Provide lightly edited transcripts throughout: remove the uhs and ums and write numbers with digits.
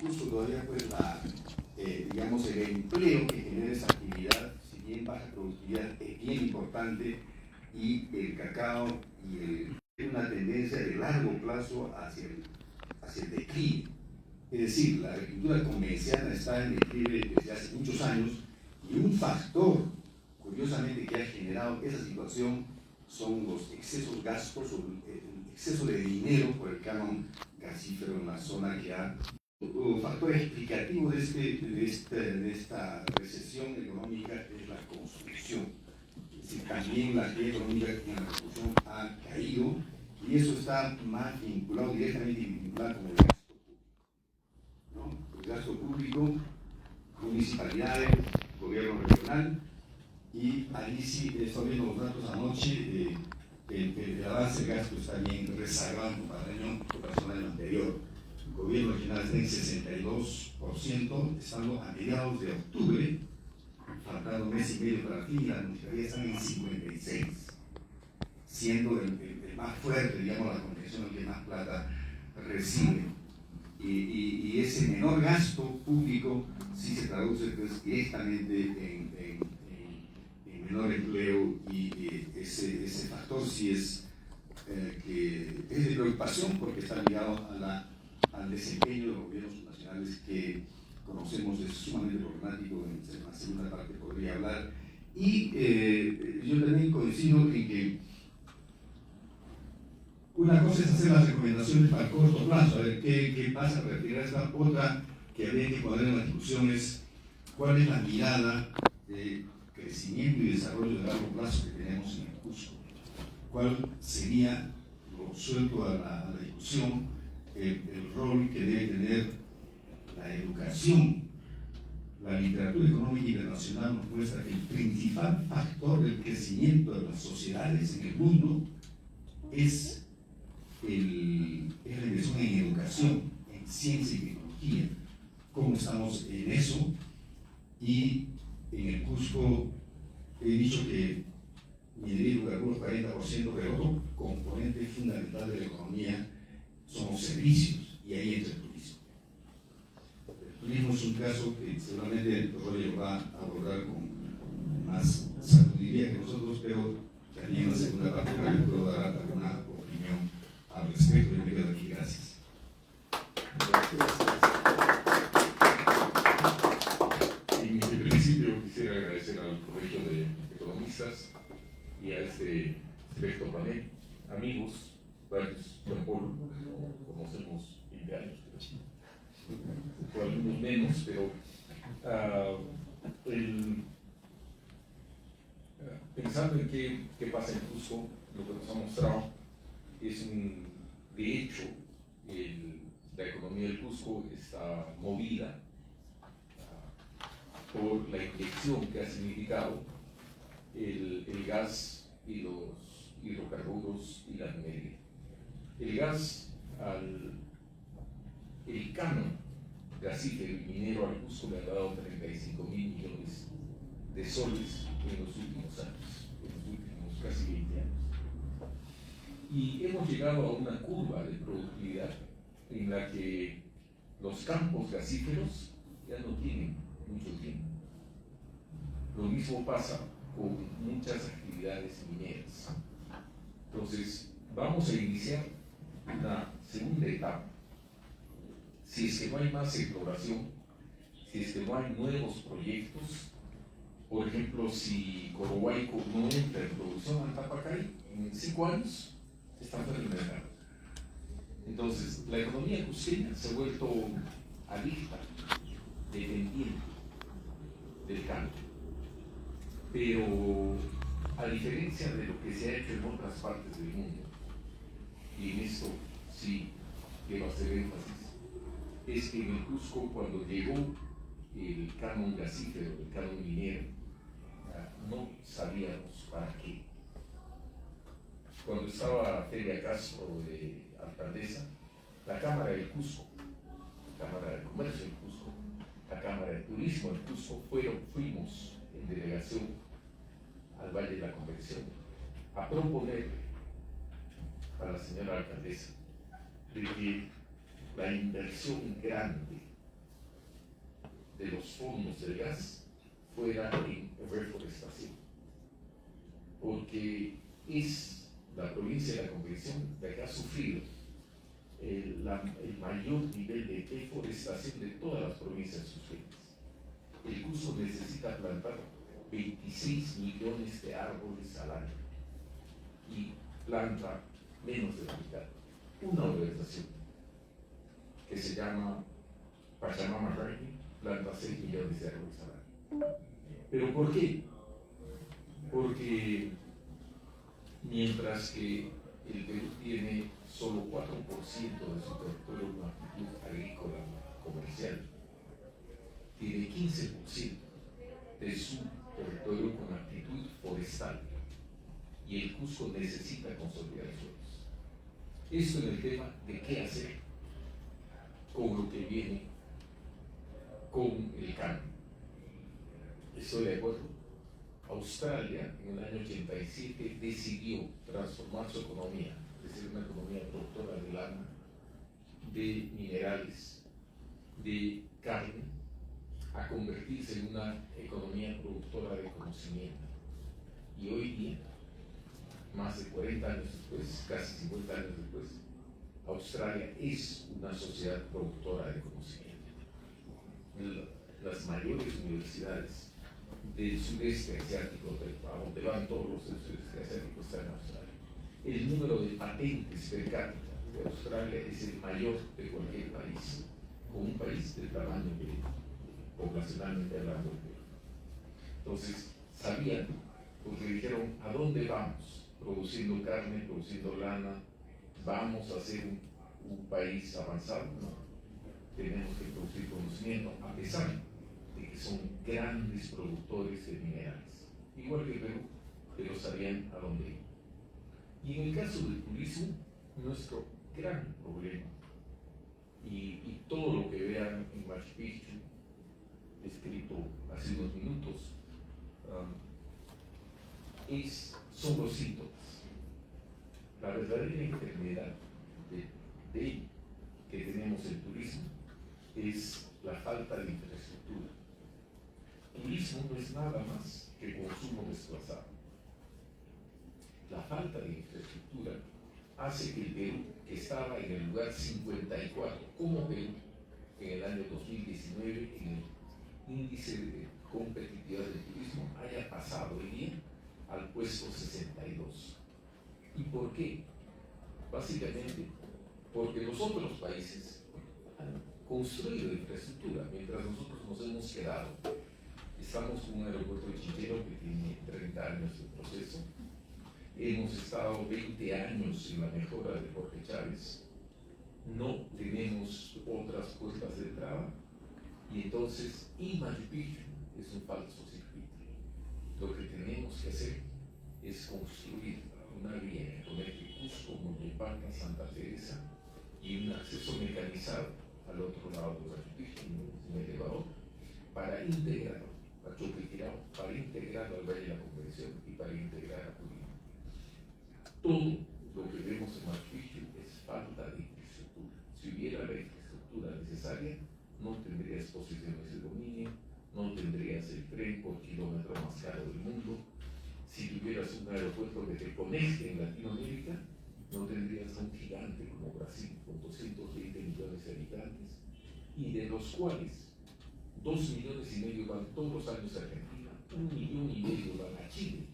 Cusco todavía pues digamos, el empleo que genera esa actividad, si bien baja productividad, es bien importante, y el cacao es una tendencia de largo plazo hacia el declive. Es decir, la agricultura convencional está en declive desde hace muchos años, y un factor, curiosamente, que ha generado esa situación son los excesos gastos o el exceso de dinero por el canon gasífero en la zona que ha. Un factor explicativo de esta recesión económica es la construcción. Es decir, también la actividad económica en la construcción ha caído, y eso está más vinculado, directamente vinculado con el gasto público, ¿no? El gasto público, municipalidades, gobierno regional, y ahí sí, estoy viendo los datos anoche, el avance del gasto está bien rezagado para el año anterior. El gobierno regional está en 62%, estando a mediados de octubre, faltando un mes y medio para el fin, y las municipalidades están en 56%, siendo el más fuerte, digamos, la convención que más plata recibe. Y ese menor gasto público sí se traduce pues, directamente en menor empleo, y ese factor sí es de preocupación, porque está ligado al desempeño de los gobiernos nacionales, que conocemos, es sumamente problemático. En la segunda parte podría hablar. Y yo también coincido en que una cosa es hacer las recomendaciones para el corto plazo, a ver qué pasa para retirar esta. Otra que habría que poner en la discusión es cuál es la mirada de crecimiento y desarrollo de largo plazo que tenemos en el Cusco. ¿Cuál sería, lo suelto a la discusión, el rol que debe tener la educación? La literatura económica internacional nos muestra que el principal factor del crecimiento de las sociedades en el mundo es la inversión en educación, en ciencia y tecnología. ¿Cómo estamos en eso? Y en el Cusco he dicho que minería y hidrocarburos 40%, pero otro componente fundamental de la economía son los servicios, y ahí entra el turismo. El turismo es un caso que seguramente Roger va a abordar con más sabiduría que nosotros, pero también en la segunda parte Roger puedo dar alguna opinión al respecto. Yo me quedo aquí. Gracias. En principio quisiera agradecer al Colegio de Economistas y a este selecto panel, amigos, varios Juan Pablo, conocemos 20 años, pero algunos menos, pero pensando en qué pasa en Cusco, lo que nos ha mostrado es de hecho, la economía del Cusco está movida por la inyección que ha significado el gas y los hidrocarburos y la minería. El gas, el canon gasífero y minero al Cusco le ha dado 35.000 millones de soles en los últimos años, en los últimos casi 20 años. Y hemos llegado a una curva de productividad en la que los campos gasíferos ya no tienen mucho tiempo. Lo mismo pasa con muchas actividades mineras. Entonces, vamos a iniciar una segunda etapa. Si es que no hay más exploración, si es que no hay nuevos proyectos, por ejemplo, si Corohuayco no entra en producción al Tapacay, en 5 años está fuera del mercado. Entonces, la economía cusqueña se ha vuelto adicta, dependiente del campo. Pero, a diferencia de lo que se ha hecho en otras partes del mundo, y en esto sí quiero hacer énfasis, es que en el Cusco, cuando llegó el canon gasífero, el canon minero, no sabíamos para qué. Cuando estaba Feria Castro de alcaldesa, la Cámara del Cusco, la Cámara de Comercio del Cusco, la Cámara de Turismo del Cusco, fuimos en delegación al Valle de la Convención a proponer a la señora alcaldesa de que la inversión grande de los fondos del gas fuera en reforestación, porque es la provincia de la Convención la que ha sufrido el mayor nivel de deforestación de todas las provincias sujetas. El Cusco necesita plantar 26 millones de árboles al año y planta menos de la mitad. Una organización que se llama Pachamama Ranking planta 6 millones de árboles al año. ¿Pero por qué? Porque mientras que el Perú tiene solo 4% de su territorio con actitud agrícola comercial, tiene 15% de su territorio con actitud forestal, y el Cusco necesita consolidar suelos. Esto en el tema de qué hacer con lo que viene con el cambio. Estoy de acuerdo. Australia en el año 87 decidió transformar su economía, es decir, una economía productora de lana, de minerales, de carne, a convertirse en una economía productora de conocimiento. Y hoy día, más de 40 años después, casi 50 años después, Australia es una sociedad productora de conocimiento. Las mayores universidades del sudeste asiático, a donde van todos los del sudeste asiático, están en Australia. El número de patentes per cápita de Australia es el mayor de cualquier país, con un país del tamaño de poblacionalmente hablando. Entonces, sabían, porque dijeron, ¿a dónde vamos? Produciendo carne, produciendo lana, ¿vamos a ser un país avanzado? No, tenemos que producir conocimiento, a pesar de que son grandes productores de minerales, igual que Perú, pero sabían a dónde ir. Y en el caso del turismo, nuestro gran problema, y todo lo que vean en Machu Picchu, escrito hace unos minutos, son los síntomas. La verdadera enfermedad que tenemos en turismo es la falta de infraestructura. Turismo no es nada más que consumo desplazado. La falta de infraestructura hace que el Perú, que estaba en el lugar 54 como Perú en el año 2019 en el índice de competitividad del turismo, haya pasado hoy día al puesto 62. ¿Y por qué? Básicamente porque los otros países han construido infraestructura, mientras nosotros nos hemos quedado. Estamos con un aeropuerto de Chinchero que tiene 30 años de proceso. Hemos estado 20 años en la mejora de Jorge Chávez. No tenemos otras puertas de entrada. Y entonces, Machu Picchu es un falso circuito. Lo que tenemos que hacer es construir una vía que conecte Cusco, Moyopata, Santa Teresa y un acceso mecanizado al otro lado de Machu Picchu, un elevador, para integrar a Choquequirao, para integrar al Valle de la Convención y para integrar a Purímac. Todo lo que vemos en Machu Picchu es falta de infraestructura. Si hubiera la infraestructura necesaria, no tendrías posiciones de dominio, no tendrías el tren por kilómetro más caro del mundo. Si tuvieras un aeropuerto que te conecte en Latinoamérica, no tendrías un gigante como Brasil, con 220 millones de habitantes, y de los cuales 2,5 millones van todos los años a Argentina, 1,5 millones van a Chile,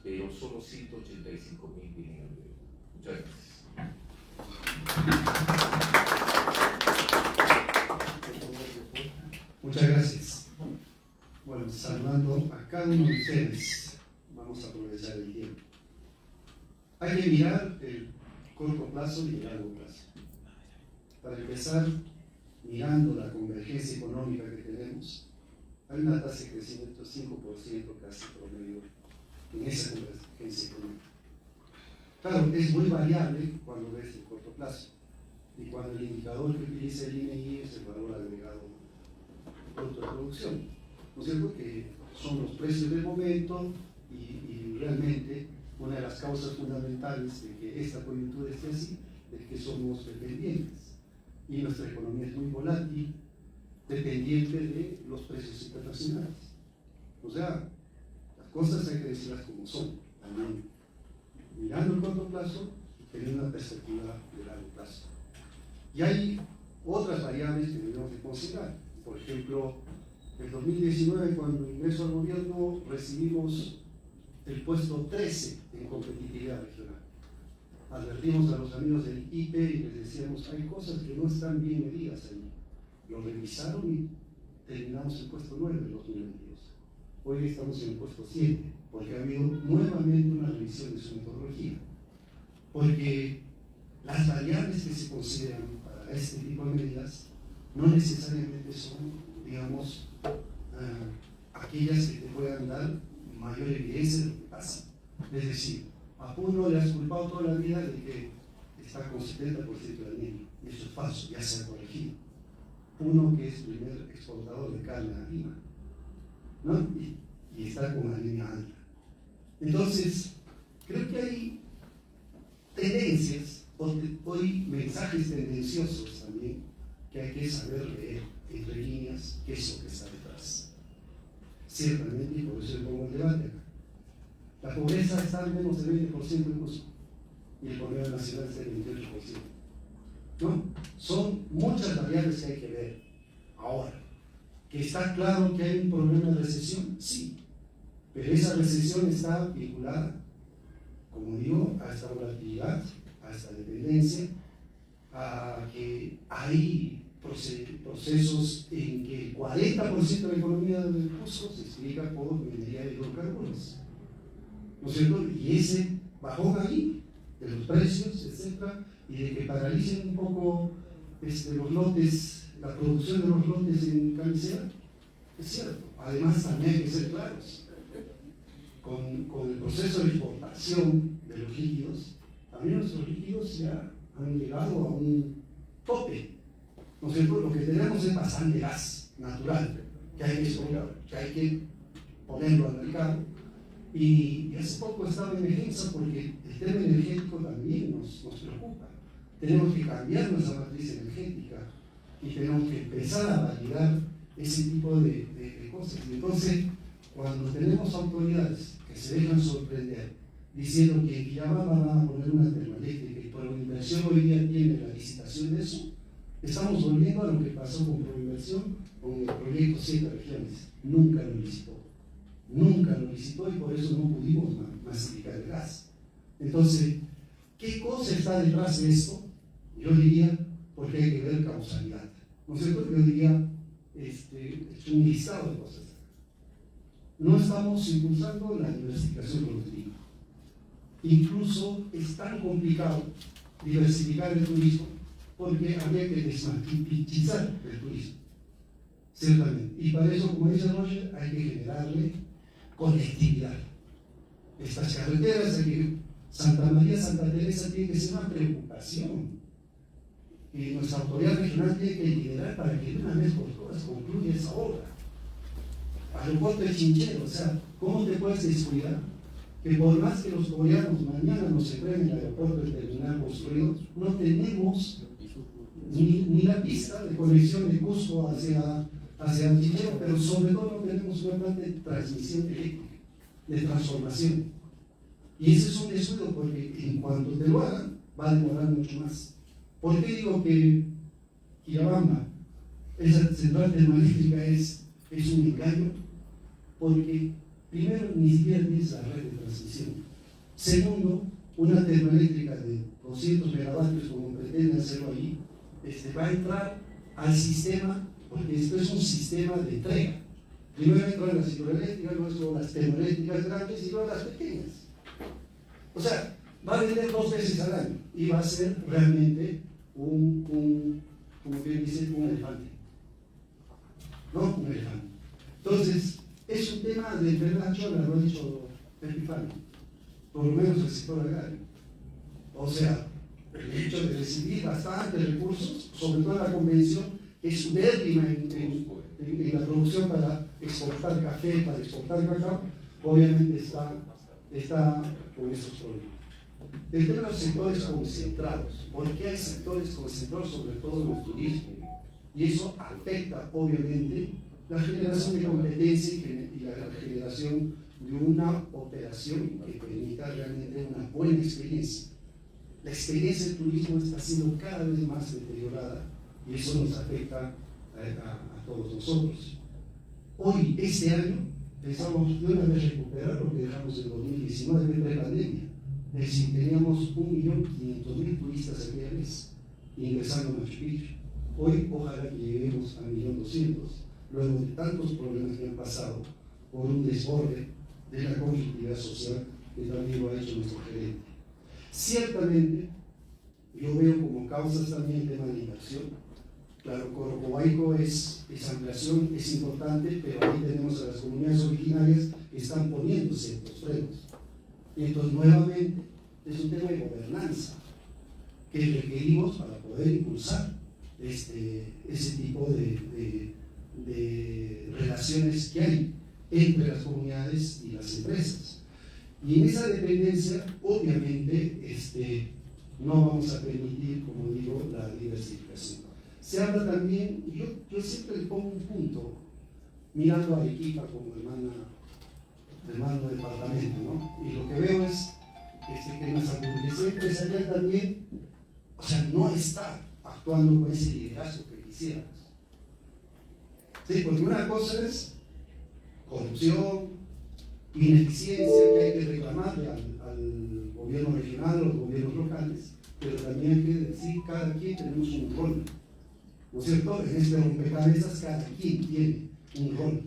pero solo 185,000 vienen al Perú. Muchas gracias. Muchas gracias. Bueno, saludando a cada uno de ustedes, vamos a aprovechar el tiempo. Hay que mirar el corto plazo y el largo plazo. Para empezar, mirando la convergencia económica que tenemos, hay una tasa de crecimiento 5% casi promedio en esa convergencia económica. Claro, es muy variable cuando ves el corto plazo, y cuando el indicador que utiliza el INEI es el valor agregado bruto de producción, ¿no es cierto? Que son los precios del momento y realmente una de las causas fundamentales de que esta coyuntura esté así es que somos dependientes y nuestra economía es muy volátil, dependiente de los precios internacionales. O sea, las cosas hay que decirlas como son, también mirando el corto plazo y teniendo una perspectiva de largo plazo. Y hay otras variables que debemos de considerar. Por ejemplo, en 2019, cuando ingreso al gobierno, recibimos el puesto 13 en competitividad regional. Advertimos a los amigos del IPE y les decíamos, hay cosas que no están bien medidas ahí. Lo revisaron y terminamos el puesto 9 en 2022. Hoy estamos en el puesto 7, porque ha habido nuevamente una revisión de su metodología. Porque las variables que se consideran para este tipo de medidas no necesariamente son, digamos, aquellas que te puedan dar mayor evidencia de lo que pasa. Es decir, a uno le has culpado toda la vida de que está con 70% de anemia, y eso es falso, ya se ha corregido. Uno que es el primer exportador de carne a Lima, ¿no? Y está con anemia alta. Entonces, creo que hay tendencias, hoy mensajes tendenciosos también, que hay que saber leer entre líneas qué es lo que está detrás. Ciertamente, y por eso le pongo el debate acá. La pobreza está al menos del 20% en Cusco, y el promedio nacional es del 28%. ¿No? Son muchas variables que hay que ver. Ahora, ¿que está claro que hay un problema de recesión? Sí, pero esa recesión está vinculada, como digo, a esta volatilidad, a esta dependencia, a que hay procesos en que el 40% de la economía del Cusco se explica por minería de hidrocarburos, ¿no es cierto? Y ese bajón ahí de los precios, etcétera, y de que paralicen un poco los lotes, la producción de los lotes en camisea, es cierto. Además, también hay que ser claros, con el proceso de exportación de los líquidos, también nuestros líquidos ya han llegado a un tope. ¿No es cierto? Lo que tenemos es bastante gas natural, que hay que exportar, que hay que ponerlo al mercado. Y hace poco estaba en emergencia porque el tema energético también nos preocupa. Tenemos que cambiar nuestra matriz energética y tenemos que empezar a validar ese tipo de cosas. Y entonces, cuando tenemos autoridades que se dejan sorprender diciendo que en Quillabamba van a poner una termoeléctrica y por la inversión hoy día tiene la licitación de eso, estamos volviendo a lo que pasó con Proinversión, con el proyecto 7 regiones. Nunca lo licitó y por eso no pudimos masificar el gas. Entonces, ¿qué cosa está detrás de esto? Yo diría, porque hay que ver causalidad. ¿No es cierto? Yo diría, es un listado de cosas. No estamos impulsando la diversificación productiva. Incluso es tan complicado diversificar el turismo porque habría que desmagnetizar el turismo. Ciertamente. Y para eso, como dice Roger, hay que generarle conectividad. Estas carreteras, Santa María, Santa Teresa, tiene que ser una preocupación. Y nuestra autoridad regional tiene que liderar para que de una vez por todas concluya esa obra. Aeropuerto de Chinchero, o sea, ¿cómo te puedes descuidar? Que por más que los coreanos mañana nos entreguen el aeropuerto del terminal construido, no tenemos ni la pista de conexión de Cusco hacia Chinchero, pero sobre todo no tenemos una planta de transmisión eléctrica, de transformación. Y ese es un descuido porque en cuanto te lo hagan, va a demorar mucho más. ¿Por qué digo que Quillabamba, esa central termoeléctrica es un engaño? Porque primero ni siquiera tienes la red de transmisión. Segundo, una termoeléctrica de 200 megavatios como pretenden hacerlo ahí, va a entrar al sistema, porque esto es un sistema de entrega. Primero entran las hidroeléctricas, luego las termoeléctricas grandes y luego las pequeñas. O sea, va a vender 2 veces al año y va a ser realmente como bien dice, un elefante. ¿No? Un elefante. Entonces, es un tema de enfermedad chola, lo ha dicho Epifano, por lo menos el sector agrario. O sea, el hecho de recibir bastantes recursos, sobre todo la convención, es ubérrima en la producción para exportar café, para exportar cacao, obviamente está con esos problemas. El tema de los sectores concentrados. ¿Por qué hay sectores concentrados, sobre todo en el turismo? Y eso afecta, obviamente, la generación de competencia y la generación de una operación que permita realmente una buena experiencia. La experiencia del turismo está siendo cada vez más deteriorada y eso nos afecta a todos nosotros. Hoy, este año, pensamos de una vez recuperar lo que dejamos en 2019 pre-pandemia. Es decir, teníamos 1.500.000 turistas aquella vez ingresando a Machu Picchu. Hoy, ojalá que lleguemos a 1.200.000, luego de tantos problemas que han pasado por un desborde de la conflictividad social que también lo ha hecho nuestro gerente. Ciertamente, yo veo como causas también el tema de la inversión. Claro, Corcovado es ampliación, es importante, pero ahí tenemos a las comunidades originarias que están poniendo ciertos frenos. Y entonces, nuevamente, es un tema de gobernanza que requerimos para poder impulsar ese tipo de relaciones que hay entre las comunidades y las empresas. Y en esa dependencia, obviamente, no vamos a permitir, como digo, la diversificación. Se habla también, yo siempre le pongo un punto, mirando a Arequipa como hermano departamento, ¿no? Y lo que veo es que nuestra comunidad empresarial también, o sea, no está actuando con ese liderazgo que quisiéramos. Sí, porque una cosa es corrupción, ineficiencia que hay que reclamarle al gobierno regional, a los gobiernos locales, pero también hay que decir, cada quien tenemos un rol, ¿no es cierto? En este rompecabezas cada quien tiene un rol.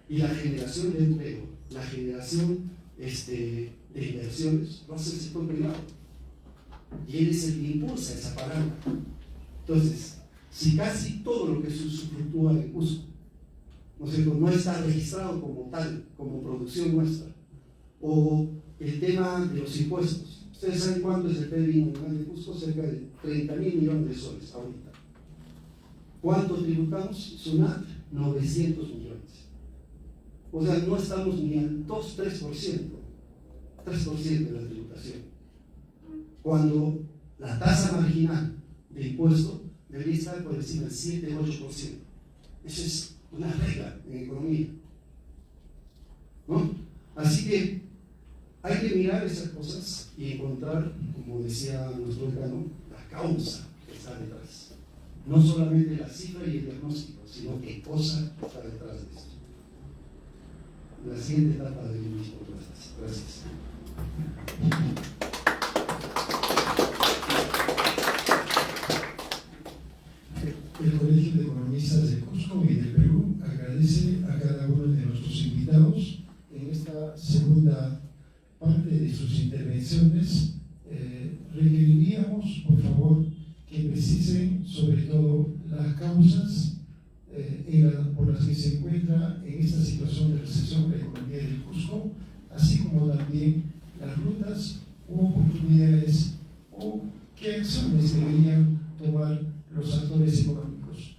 Y la generación de empleo, la generación de inversiones, lo hace el sector privado. Y él es el que impulsa esa palanca. Entonces, si casi todo lo que se usufructúa en Cusco, ¿no es cierto?, no está registrado como tal, como producción nuestra, o el tema de los impuestos. Ustedes saben cuánto es el PBI nacional de Cusco, cerca de 30.000 millones de soles ahorita. ¿Cuánto tributamos? SUNAT, 900 millones. O sea, no estamos ni al 3% de la tributación. Cuando la tasa marginal de impuesto debería estar por encima del 7-8%. Eso es una regla en economía, ¿no? Así que hay que mirar esas cosas y encontrar, como decía nuestro decano, la causa que está detrás. No solamente la cifra y el diagnóstico, sino qué cosa está detrás de esto. La siguiente etapa de mis propuestas. Gracias. El Colegio de Economistas de Cusco y del Perú agradece a cada uno de nuestros invitados en esta segunda parte de sus intervenciones. Requeriríamos, por favor, que precisen sobre todo las causas por las que se encuentra en esta situación de recesión la economía del Cusco, así como también las rutas u oportunidades o qué acciones deberían tomar los actores económicos.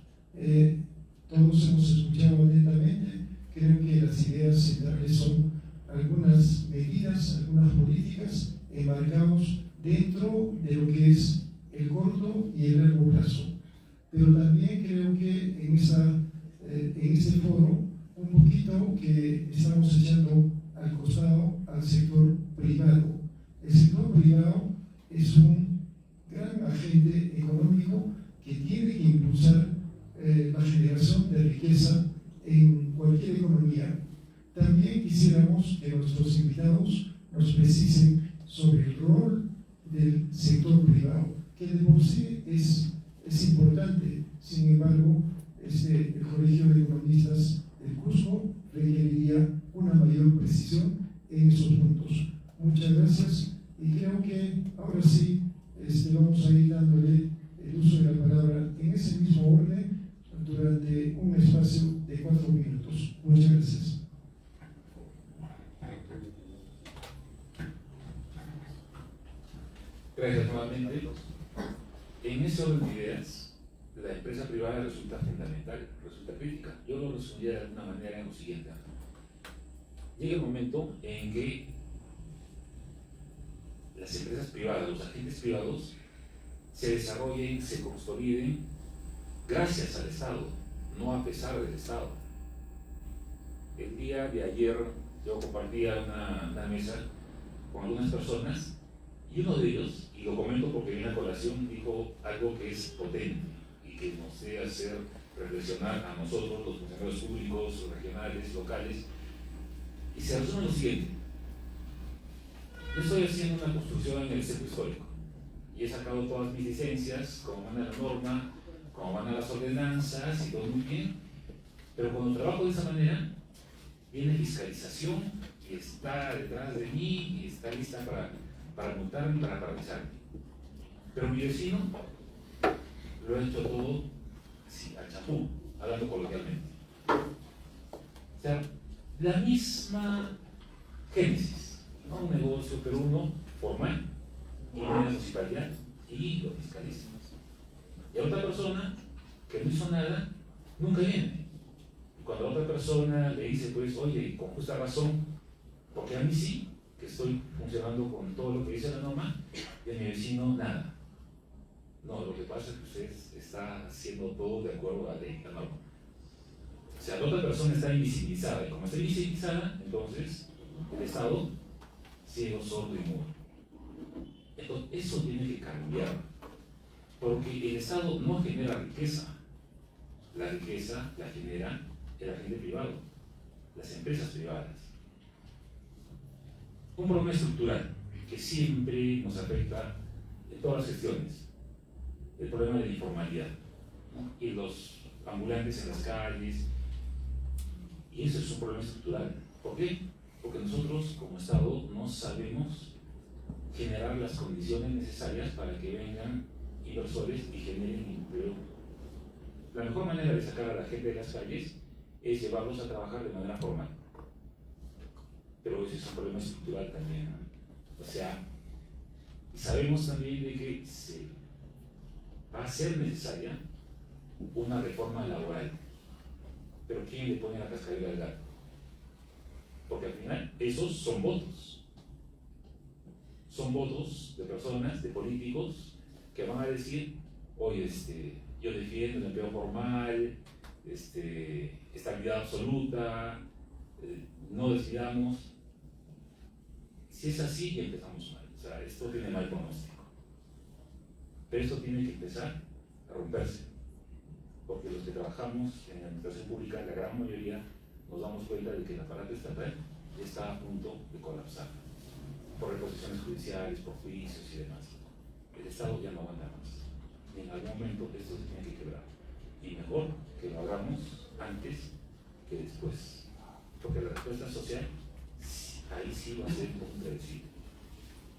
Todos hemos escuchado atentamente, creo que las ideas centrales son algunas medidas, algunas políticas enmarcados dentro de lo que es el corto y el largo plazo. Pero también creo que en este foro, un poquito que estamos echando al costado al sector privado. El sector privado es un gran agente económico que tiene que impulsar la generación de riqueza en cualquier economía. También quisiéramos que nuestros invitados nos precisen sobre el rol del sector privado, que de por sí es importante. Sin embargo, el Colegio de Economistas del Cusco requeriría una mayor precisión en esos puntos. Muchas gracias y creo que ahora sí vamos a ir dándole el uso de la palabra en ese mismo orden durante un espacio de 4 minutos. Muchas gracias. Gracias nuevamente. En ese orden de ideas, la empresa privada resulta fundamental, resulta crítica. Yo lo resumiría de alguna manera en lo siguiente. Llega el momento en que las empresas privadas, los agentes privados, se desarrollen, se consoliden gracias al Estado, no a pesar del Estado. El día de ayer yo compartía una mesa con algunas personas y uno de ellos, y lo comento porque en la colación dijo algo que es potente y que nos debe hacer reflexionar a nosotros, los funcionarios públicos, regionales, locales, y se resume lo siguiente. Yo estoy haciendo una construcción en el centro histórico y he sacado todas mis licencias, como van a la norma, como van a las ordenanzas y todo muy bien, pero cuando trabajo de esa manera, viene fiscalización y está detrás de mí y está lista para multarme y para paralizarme. Pero mi vecino lo ha hecho todo así, al chapú, hablando coloquialmente. O sea, la misma génesis, no un negocio, pero uno formal, y viene a la municipalidad y lo fiscaliza. Y a otra persona que no hizo nada, nunca viene. Y cuando a otra persona le dice, pues, oye, con justa razón, porque a mí sí, que estoy funcionando con todo lo que dice la norma, y a mi vecino nada. No, lo que pasa es que usted está haciendo todo de acuerdo a la ley, la norma. O sea, la otra persona está invisibilizada, y como está invisibilizada, entonces el Estado ciego, sordo y mudo. Entonces, eso tiene que cambiar, porque el Estado no genera riqueza. La riqueza la genera el agente privado, las empresas privadas. Un problema estructural que siempre nos afecta en todas las gestiones, el problema de la informalidad, ¿no? Y los ambulantes en las calles, y eso es un problema estructural. ¿Por qué? Porque nosotros como Estado no sabemos generar las condiciones necesarias para que vengan inversores y generen empleo. La mejor manera de sacar a la gente de las calles es llevarlos a trabajar de manera formal. Pero ese es un problema estructural también, ¿no? O sea, sabemos también de que va a ser necesaria una reforma laboral. Pero ¿quién le pone la cascabel al gato? Porque al final esos son votos. Son votos de personas, de políticos, que van a decir, oye, yo defiendo el empleo formal, estabilidad absoluta, no decidamos. Si es así, ya empezamos mal. O sea, esto tiene mal pronóstico. Pero esto tiene que empezar a romperse. Porque los que trabajamos en la administración pública, la gran mayoría, nos damos cuenta de que el aparato estatal está a punto de colapsar. Por reposiciones judiciales, por juicios y demás. El Estado ya no aguanta más. Y en algún momento esto se tiene que quebrar. Y mejor que lo hagamos antes que después. Porque la respuesta social, ahí sí va a ser impredecible.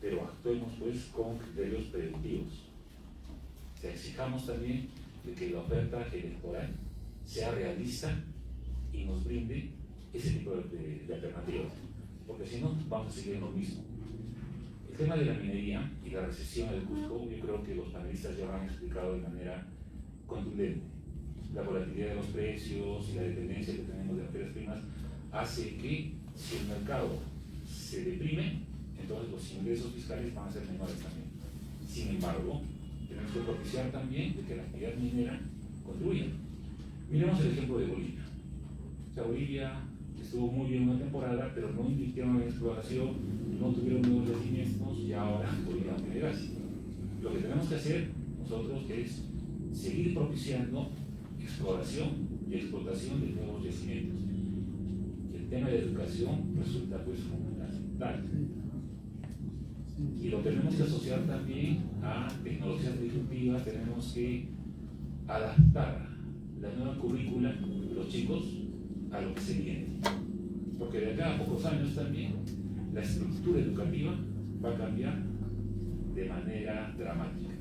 Pero actuemos pues con criterios preventivos. O sea, exijamos también de que la oferta electoral sea realista y nos brinde ese tipo de alternativas. Porque si no, vamos a seguir en lo mismo. El tema de la minería y la recesión del Cusco, yo creo que los panelistas ya lo han explicado de manera contundente. La volatilidad de los precios y la dependencia que tenemos de materias primas hace que si el mercado se deprime, entonces los ingresos fiscales van a ser menores también. Sin embargo, tenemos que propiciar también de que la actividad minera contribuya. Miremos el ejemplo de Bolivia. O sea, Bolivia estuvo muy bien una temporada, pero no invirtieron en exploración, no tuvieron nuevos yacimientos y ahora Bolivia no tiene gas. Lo que tenemos que hacer nosotros es seguir propiciando exploración y explotación de nuevos yacimientos. El tema de la educación resulta pues fundamental. Y lo tenemos que asociar también a tecnologías disruptivas, tenemos que adaptar la nueva currícula de los chicos a lo que se viene. Porque de acá a pocos años también la estructura educativa va a cambiar de manera dramática.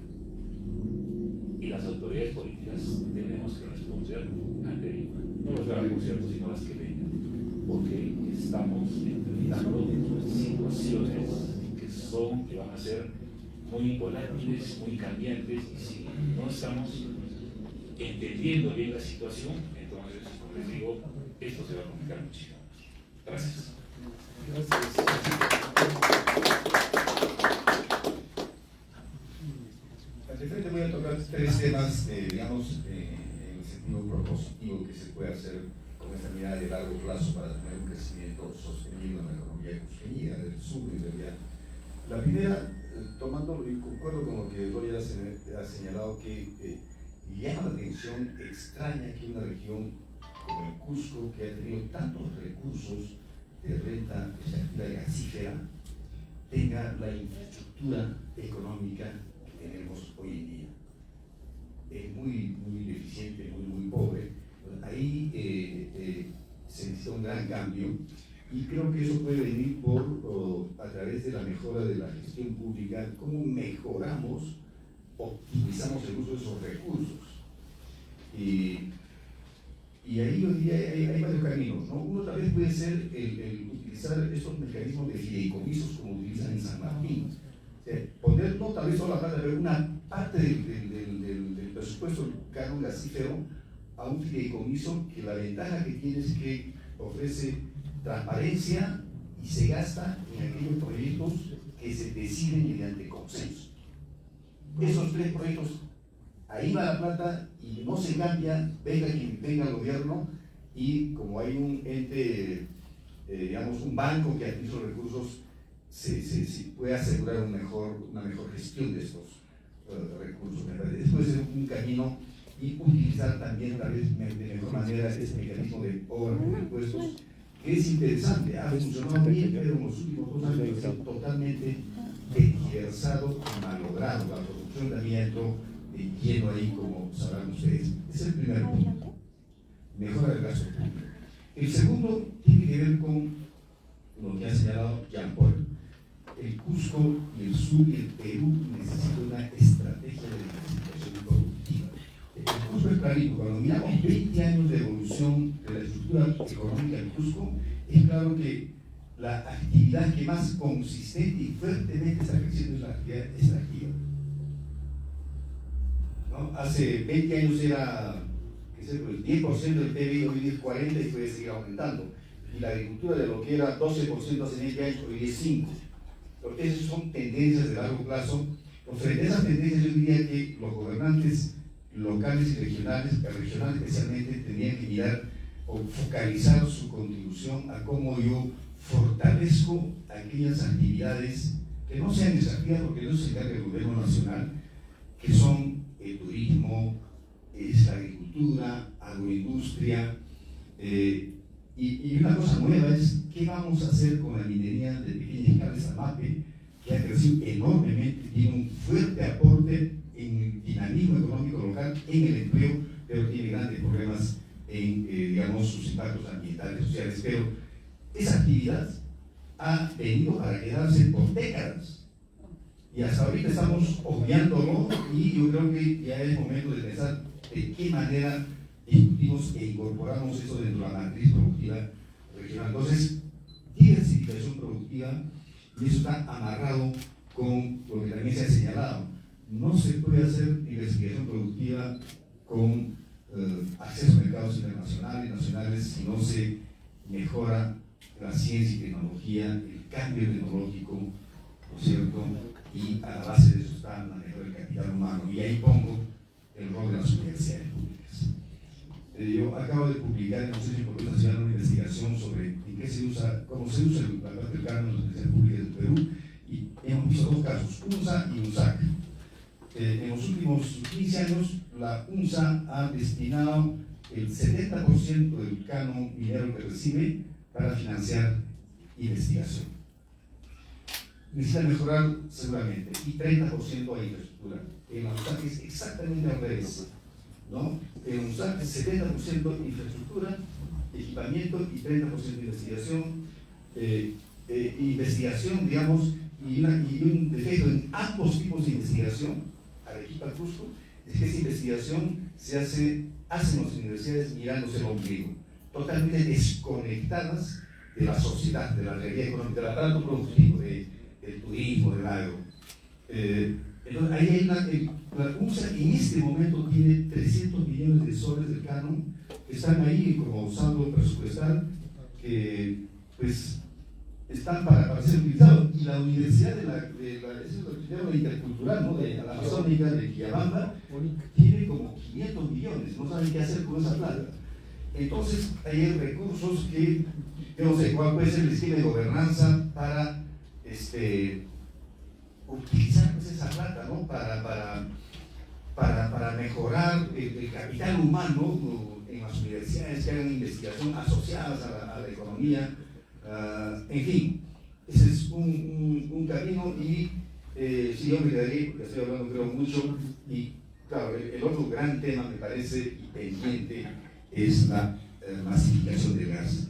Y las autoridades políticas tenemos que responder ante ello. No los de por cierto, sino las que vengan. Porque estamos enfrentando situaciones que van a ser muy volátiles, muy cambiantes, y si no estamos entendiendo bien la situación, entonces, como les digo, esto se va a complicar muchísimo. Gracias. De frente voy a tocar tres temas, objetivo propositivo que se puede hacer con esta mirada de largo plazo para tener un crecimiento sostenido en la economía cusqueña del sur en realidad. La primera, tomándolo y concuerdo con lo que Gloria ha señalado, que llama la atención, extraña que una región como el Cusco, que ha tenido tantos recursos de renta extractiva gasífera, tenga la infraestructura económica que tenemos hoy en día. Es muy deficiente, muy pobre. Ahí se necesita un gran cambio y creo que eso puede venir a través de la mejora de la gestión pública, cómo mejoramos, optimizamos el uso de esos recursos. Y ahí yo diría, hay varios caminos, ¿no? Uno tal vez puede ser el utilizar estos mecanismos de fideicomisos como utilizan en San Martín. O sea, poner no tal vez solo la plata, pero una parte del presupuesto del canon gasífero a un fideicomiso, que la ventaja que tiene es que ofrece transparencia y se gasta en aquellos proyectos que se deciden mediante consenso. Esos 3 proyectos, ahí va la plata y no se cambia, venga quien venga al gobierno, y como hay un ente, digamos un banco que administra los recursos, se puede asegurar una mejor gestión de estos recursos. Después es un camino, y utilizar también tal vez de mejor manera este mecanismo de obra por impuestos, que es interesante, ha funcionado bien, pero en los últimos 2 años está totalmente tergiversado y malogrado. La producción también entró lleno ahí, como sabrán ustedes. Ese es el primer punto, mejora del gasto público. El segundo tiene que ver con lo que ha señalado Jean Paul. El Cusco y el sur y el Perú necesitan una estrategia de diversificación productiva. El Cusco es clarito, cuando miramos 20 años de evolución de la estructura económica del Cusco, es claro que la actividad que más consistente y fuertemente está creciendo es la actividad extractiva. ¿No? Hace 20 años era el 10% del PIB, hoy es 40% y puede seguir aumentando. Y la agricultura, de lo que era 12% hace 20 años, hoy es 5%. Porque esas son tendencias de largo plazo. Frente a esas tendencias, yo diría que los gobernantes locales y regionales especialmente, tendrían que mirar o focalizar su contribución a cómo yo fortalezco aquellas actividades que no sean extractivas, porque no se encarga el gobierno nacional, que son el turismo, es la agricultura, agroindustria, y una cosa nueva es qué vamos a hacer con la minería de pequeña escala de Samape, que ha crecido enormemente, tiene un fuerte aporte en el dinamismo económico local, en el empleo, pero tiene grandes problemas en digamos, sus impactos ambientales, sociales. Pero esa actividad ha venido para quedarse por décadas y hasta ahorita estamos obviándolo, y yo creo que ya es momento de pensar de qué manera discutimos e incorporamos eso dentro de la matriz productiva regional. Entonces, diversificación productiva, y eso está amarrado con lo que también se ha señalado. No se puede hacer diversificación productiva con acceso a mercados internacionales y nacionales si no se mejora la ciencia y tecnología, el cambio tecnológico, ¿no es cierto? Y a la base de eso está la mejora del capital humano. Y ahí pongo el rol de las universidades públicas. Yo acabo de publicar en los Hechos por una ciudad una investigación sobre en qué se usa, cómo se usa la plata del carne en las universidades públicas del Perú, y hemos visto 2 casos, UNSA y UNSAC. En los últimos 15 años, la UNSA ha destinado el 70% del canon minero que recibe para financiar investigación. Necesita mejorar seguramente, y 30% a infraestructura. En la UNSAC es exactamente al revés, ¿no? En la UNSAC es 70% infraestructura, equipamiento y 30% investigación. Investigación, digamos, y un defecto en ambos tipos de investigación, Arequipa, Cusco, es que esa investigación se hacen las universidades mirándose el ombligo, totalmente desconectadas de la sociedad, de la realidad económica, del aparato productivo, del turismo, del agro. Entonces, ahí hay la UNSA en este momento tiene 300 millones de soles del canon que están ahí como saldo presupuestal, que pues están para ser utilizados. Y la universidad de la intercultural, ¿no?, de la Amazónica, de Quillabamba, tiene como 500 millones, no saben qué hacer con esa plata. Entonces hay recursos que, yo no sé cuál puede ser el esquema de gobernanza para utilizar pues, esa plata, ¿no? para mejorar el capital humano en las universidades que hagan investigación asociadas a la economía. En fin, ese es un camino y si yo me quedaría, porque estoy hablando creo mucho, y claro, el otro gran tema me parece y pendiente es la masificación del gas.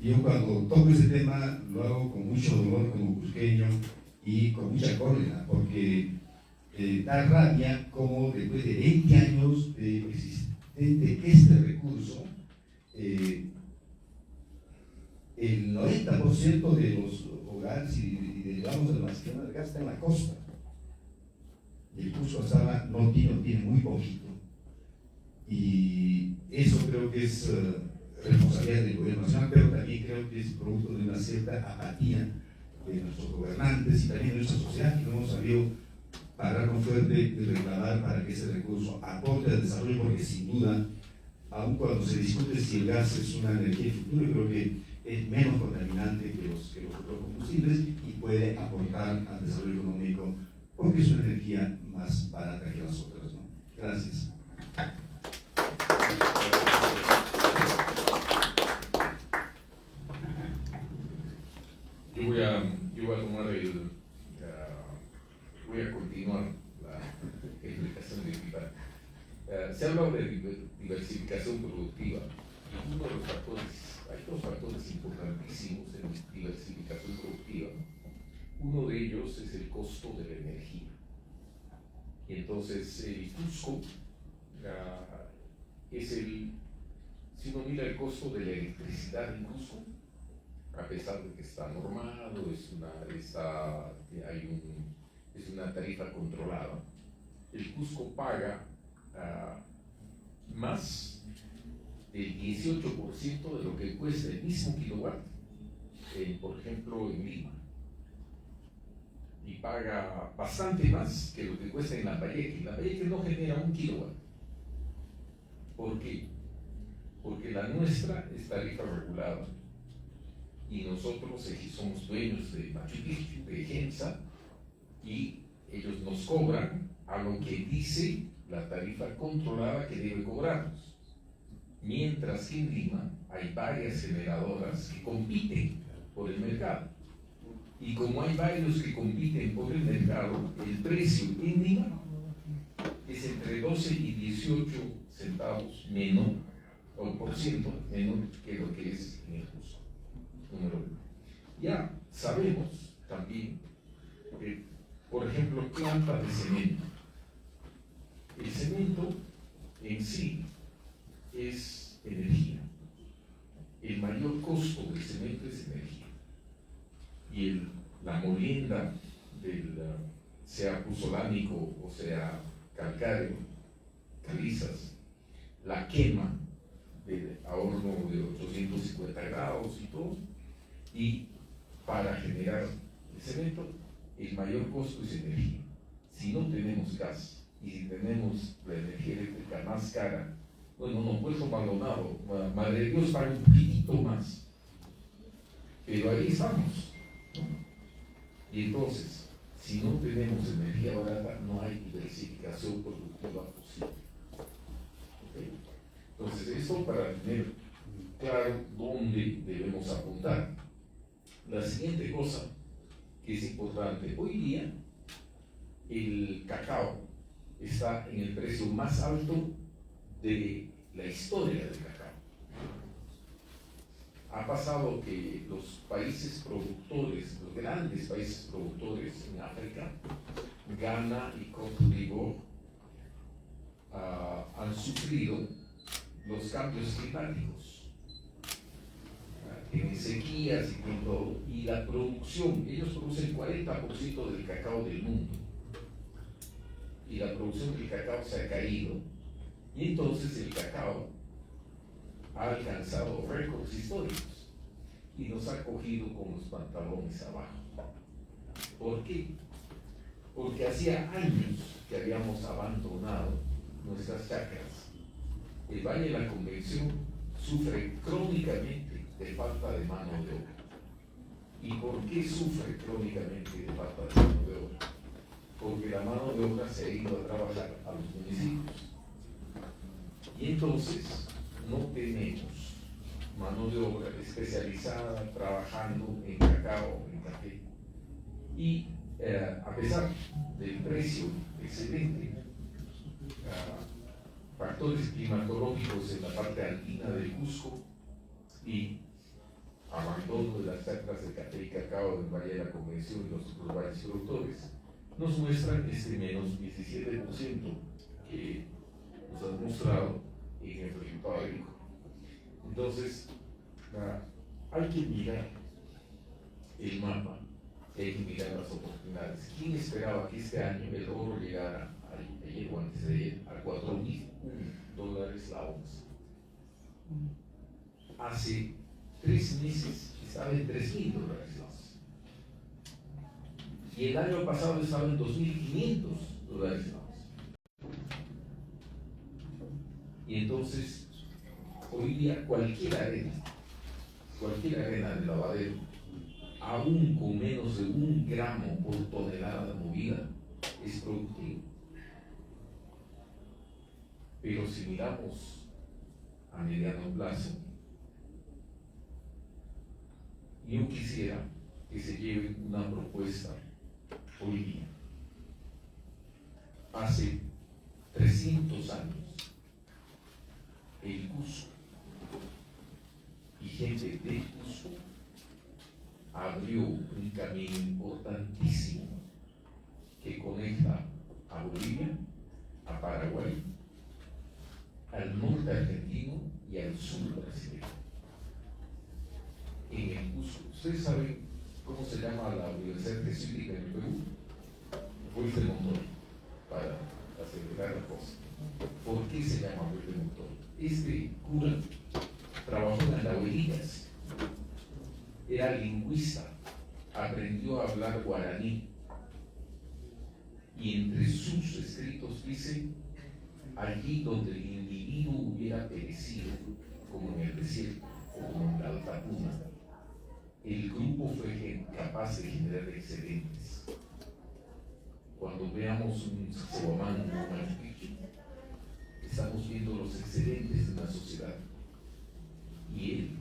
Yo cuando toco ese tema lo hago con mucho dolor como cusqueño y con mucha cólera, porque da rabia como después de 20 años de existente este recurso, el 90% de los hogares y derivamos de la masificación del gas está en la costa. El Cusco hasta ahora no tiene muy poquito. Y eso creo que es responsabilidad del gobierno nacional, pero también creo que es producto de una cierta apatía de nuestros gobernantes y también de nuestra sociedad, que no hemos sabido parar con fuerte y reclamar para que ese recurso aporte al desarrollo, porque sin duda, aun cuando se discute si el gas es una energía del futuro, creo que es menos contaminante que los otros combustibles y puede aportar al desarrollo económico, porque es una energía más barata que las otras, ¿no? Gracias. Yo voy a tomar voy a continuar la explicación de Pilar. Se ha hablado de diversificación productiva. Uno de los factores, hay dos factores importantísimos en diversificación productiva. Uno de ellos es el costo de la energía. Y entonces el Cusco es si uno mira el costo de la electricidad en Cusco, a pesar de que está normado, es una tarifa controlada, el Cusco paga más del 18% de lo que cuesta el mismo kilowatt, por ejemplo, en Lima. Y paga bastante más que lo que cuesta en Lambayeque. Lambayeque no genera 1 kilowatt. ¿Por qué? Porque la nuestra es tarifa regulada y nosotros somos dueños de Machu Picchu, de GEMSA, y ellos nos cobran a lo que dice la tarifa controlada que debe cobrarnos. Mientras que en Lima hay varias generadoras que compiten por el mercado. Y como hay varios que compiten por el mercado, el precio en Lima es entre 12 y 18 centavos menor, o por ciento menor que lo que es en el Cusco. Número uno. Ya sabemos también que, por ejemplo, planta de cemento. El cemento en sí es energía. El mayor costo del cemento es energía. Y la molienda sea puzolánico o sea calcáreo, calizas, la quema a horno de 850 grados y todo, y para generar el cemento el mayor costo es energía. Si no tenemos gas y si tenemos la energía eléctrica más cara, bueno, no, Puerto Maldonado, Madre de Dios paga un poquitito más, pero ahí estamos, ¿no? Y entonces, si no tenemos energía barata, no hay diversificación productiva posible. ¿Okay? Entonces, esto para tener claro dónde debemos apuntar. La siguiente cosa que es importante, hoy día el cacao está en el precio más alto de la historia del cacao. Ha pasado que los países productores, los grandes países productores en África, Ghana y Côte d'Ivoire, han sufrido los cambios climáticos. Tienen sequías y todo, y la producción, ellos producen 40% del cacao del mundo, y la producción del cacao se ha caído, y entonces el cacao ha alcanzado récords históricos y nos ha cogido con los pantalones abajo. ¿Por qué? Porque hacía años que habíamos abandonado nuestras chacras, el Valle de la Convención sufre crónicamente de falta de mano de obra. ¿Y por qué sufre crónicamente de falta de mano de obra? Porque la mano de obra se ha ido a trabajar a los municipios. Y entonces no tenemos mano de obra especializada trabajando en cacao, en café. Y a pesar del precio excelente, factores climatológicos en la parte andina del Cusco y abandono de las chacras de café y cacao del Valle de la Convención y los otros valles productores, nos muestran este menos 17% que nos han mostrado en el resultado agrícola. Entonces, hay que mirar el mapa, hay que mirar las oportunidades. ¿Quién esperaba que este año el oro llegara, ayer o antes de ayer, a $4,001 la onza? Hace 3 meses estaba en $3,000 la onza. Y el año pasado estaba en $2,500 la onza. Y entonces, hoy día cualquier arena de lavadero, aún con menos de 1 gramo por tonelada movida, es productivo. Pero si miramos a mediano plazo, yo quisiera que se lleve una propuesta hoy día. Hace 300 años, el Cusco y gente de Cusco abrió un camino importantísimo que conecta a Bolivia, a Paraguay, al norte argentino y al sur brasileño. En el Cusco, ¿ustedes saben cómo se llama la Universidad Jesuítica en el Perú? Fuerte Montoya, para asegurar la cosa. ¿Por qué se llama Fuerte Montoya? Este cura trabajó en las abuelitas, era lingüista, aprendió a hablar guaraní y entre sus escritos dice: allí donde el individuo hubiera perecido, como en el desierto o como en la Altapuna, el grupo fue capaz de generar excedentes. Cuando veamos un Sacsayhuamán o un Machu Picchu, estamos viendo los excedentes de una sociedad. Y él